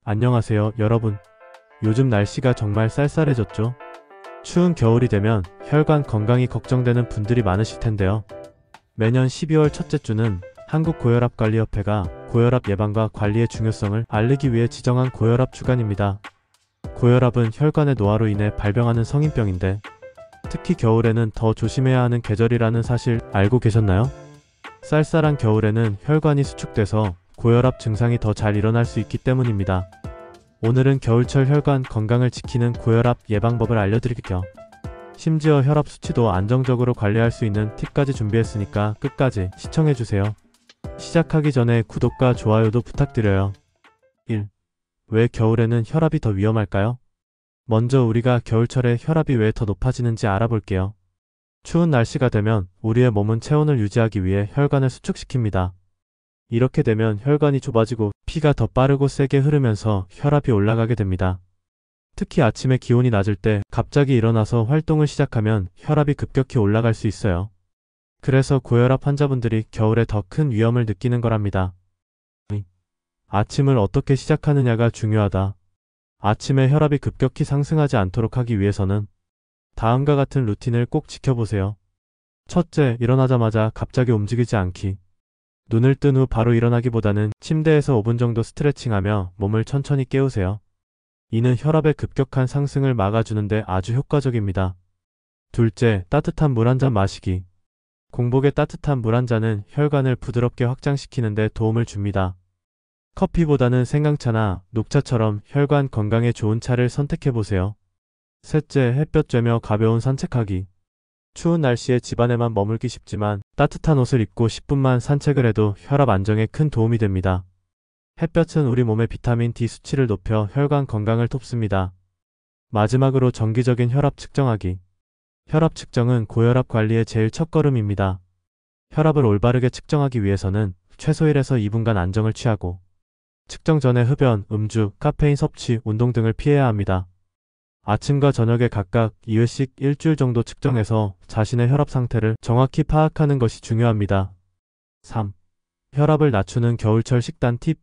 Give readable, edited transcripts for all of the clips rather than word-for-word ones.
안녕하세요, 여러분. 요즘 날씨가 정말 쌀쌀해졌죠? 추운 겨울이 되면 혈관 건강이 걱정되는 분들이 많으실 텐데요. 매년 12월 첫째 주는 한국고혈압관리협회가 고혈압 예방과 관리의 중요성을 알리기 위해 지정한 고혈압 주간입니다. 고혈압은 혈관의 노화로 인해 발병하는 성인병인데 특히 겨울에는 더 조심해야 하는 계절이라는 사실 알고 계셨나요? 쌀쌀한 겨울에는 혈관이 수축돼서 고혈압 증상이 더 잘 일어날 수 있기 때문입니다. 오늘은 겨울철 혈관 건강을 지키는 고혈압 예방법을 알려드릴게요. 심지어 혈압 수치도 안정적으로 관리할 수 있는 팁까지 준비했으니까 끝까지 시청해주세요. 시작하기 전에 구독과 좋아요도 부탁드려요. 1. 왜 겨울에는 혈압이 더 위험할까요? 먼저 우리가 겨울철에 혈압이 왜 더 높아지는지 알아볼게요. 추운 날씨가 되면 우리의 몸은 체온을 유지하기 위해 혈관을 수축시킵니다. 이렇게 되면 혈관이 좁아지고 피가 더 빠르고 세게 흐르면서 혈압이 올라가게 됩니다. 특히 아침에 기온이 낮을 때 갑자기 일어나서 활동을 시작하면 혈압이 급격히 올라갈 수 있어요. 그래서 고혈압 환자분들이 겨울에 더 큰 위험을 느끼는 거랍니다. 아침을 어떻게 시작하느냐가 중요하다. 아침에 혈압이 급격히 상승하지 않도록 하기 위해서는 다음과 같은 루틴을 꼭 지켜보세요. 첫째, 일어나자마자 갑자기 움직이지 않기. 눈을 뜬 후 바로 일어나기보다는 침대에서 5분 정도 스트레칭하며 몸을 천천히 깨우세요. 이는 혈압의 급격한 상승을 막아주는데 아주 효과적입니다. 둘째, 따뜻한 물 한 잔 마시기. 공복에 따뜻한 물 한 잔은 혈관을 부드럽게 확장시키는 데 도움을 줍니다. 커피보다는 생강차나 녹차처럼 혈관 건강에 좋은 차를 선택해보세요. 셋째, 햇볕 쬐며 가벼운 산책하기. 추운 날씨에 집안에만 머물기 쉽지만 따뜻한 옷을 입고 10분만 산책을 해도 혈압 안정에 큰 도움이 됩니다. 햇볕은 우리 몸의 비타민 D 수치를 높여 혈관 건강을 돕습니다. 마지막으로 정기적인 혈압 측정하기. 혈압 측정은 고혈압 관리의 제일 첫걸음입니다. 혈압을 올바르게 측정하기 위해서는 최소 1에서 2분간 안정을 취하고 측정 전에 흡연, 음주, 카페인 섭취, 운동 등을 피해야 합니다. 아침과 저녁에 각각 2회씩 일주일 정도 측정해서 자신의 혈압 상태를 정확히 파악하는 것이 중요합니다. 3. 혈압을 낮추는 겨울철 식단 팁.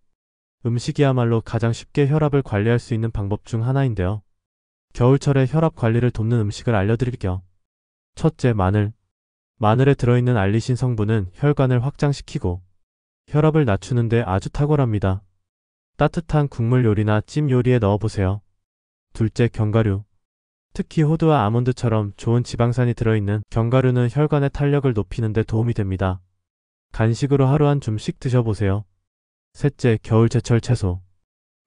음식이야말로 가장 쉽게 혈압을 관리할 수 있는 방법 중 하나인데요. 겨울철에 혈압 관리를 돕는 음식을 알려드릴게요. 첫째, 마늘. 마늘에 들어있는 알리신 성분은 혈관을 확장시키고 혈압을 낮추는 데 아주 탁월합니다. 따뜻한 국물 요리나 찜 요리에 넣어보세요. 둘째, 견과류. 특히 호두와 아몬드처럼 좋은 지방산이 들어있는 견과류는 혈관의 탄력을 높이는 데 도움이 됩니다. 간식으로 하루 한 줌씩 드셔보세요. 셋째, 겨울 제철 채소.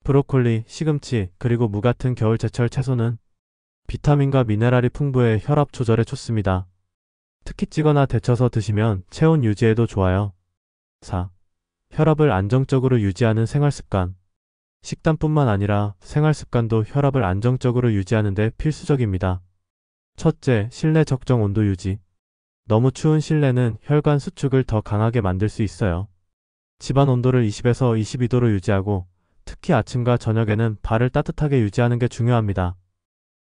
브로콜리, 시금치, 그리고 무 같은 겨울 제철 채소는 비타민과 미네랄이 풍부해 혈압 조절에 좋습니다. 특히 찌거나 데쳐서 드시면 체온 유지에도 좋아요. 4. 혈압을 안정적으로 유지하는 생활습관. 식단뿐만 아니라 생활습관도 혈압을 안정적으로 유지하는 데 필수적입니다. 첫째, 실내 적정 온도 유지. 너무 추운 실내는 혈관 수축을 더 강하게 만들 수 있어요. 집안 온도를 20에서 22도로 유지하고 특히 아침과 저녁에는 발을 따뜻하게 유지하는 게 중요합니다.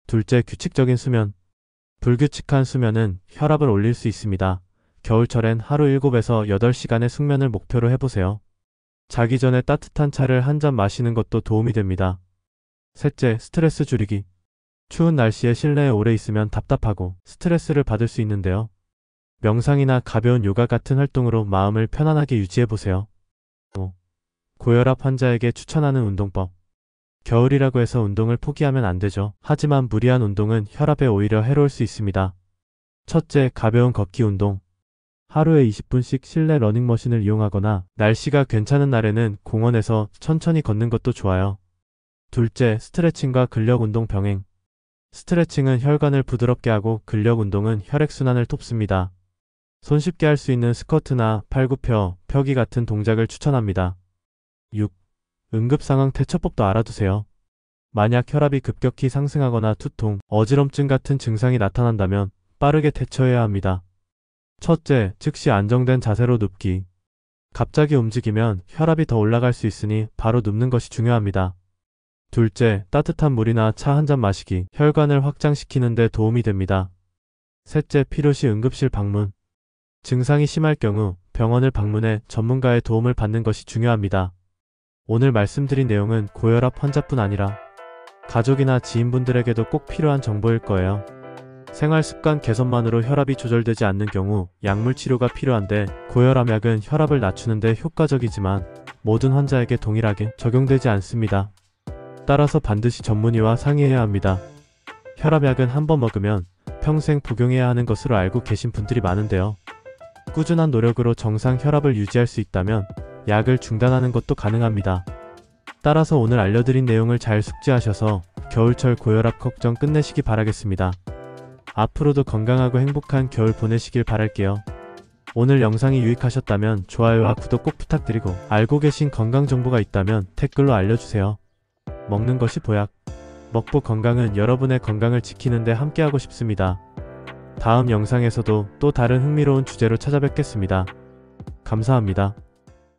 둘째, 규칙적인 수면. 불규칙한 수면은 혈압을 올릴 수 있습니다. 겨울철엔 하루 7에서 8시간의 숙면을 목표로 해보세요. 자기 전에 따뜻한 차를 한 잔 마시는 것도 도움이 됩니다. 셋째, 스트레스 줄이기. 추운 날씨에 실내에 오래 있으면 답답하고 스트레스를 받을 수 있는데요. 명상이나 가벼운 요가 같은 활동으로 마음을 편안하게 유지해보세요. 5. 고혈압 환자에게 추천하는 운동법. 겨울이라고 해서 운동을 포기하면 안 되죠. 하지만 무리한 운동은 혈압에 오히려 해로울 수 있습니다. 첫째, 가벼운 걷기 운동. 하루에 20분씩 실내 러닝머신을 이용하거나 날씨가 괜찮은 날에는 공원에서 천천히 걷는 것도 좋아요. 둘째, 스트레칭과 근력운동 병행. 스트레칭은 혈관을 부드럽게 하고 근력운동은 혈액순환을 돕습니다. 손쉽게 할 수 있는 스쿼트나 팔굽혀, 펴기 같은 동작을 추천합니다. 6. 응급상황 대처법도 알아두세요. 만약 혈압이 급격히 상승하거나 두통, 어지럼증 같은 증상이 나타난다면 빠르게 대처해야 합니다. 첫째, 즉시 안정된 자세로 눕기. 갑자기 움직이면 혈압이 더 올라갈 수 있으니 바로 눕는 것이 중요합니다. 둘째, 따뜻한 물이나 차 한 잔 마시기. 혈관을 확장시키는 데 도움이 됩니다. 셋째, 필요시 응급실 방문. 증상이 심할 경우 병원을 방문해 전문가의 도움을 받는 것이 중요합니다. 오늘 말씀드린 내용은 고혈압 환자뿐 아니라 가족이나 지인분들에게도 꼭 필요한 정보일 거예요. 생활습관 개선만으로 혈압이 조절되지 않는 경우 약물 치료가 필요한데, 고혈압약은 혈압을 낮추는 데 효과적이지만 모든 환자에게 동일하게 적용되지 않습니다. 따라서 반드시 전문의와 상의해야 합니다. 혈압약은 한번 먹으면 평생 복용해야 하는 것으로 알고 계신 분들이 많은데요. 꾸준한 노력으로 정상 혈압을 유지할 수 있다면 약을 중단하는 것도 가능합니다. 따라서 오늘 알려드린 내용을 잘 숙지하셔서 겨울철 고혈압 걱정 끝내시기 바라겠습니다. 앞으로도 건강하고 행복한 겨울 보내시길 바랄게요. 오늘 영상이 유익하셨다면 좋아요와 구독 꼭 부탁드리고, 알고 계신 건강 정보가 있다면 댓글로 알려주세요. 먹는 것이 보약. 먹보 건강은 여러분의 건강을 지키는 데 함께하고 싶습니다. 다음 영상에서도 또 다른 흥미로운 주제로 찾아뵙겠습니다. 감사합니다.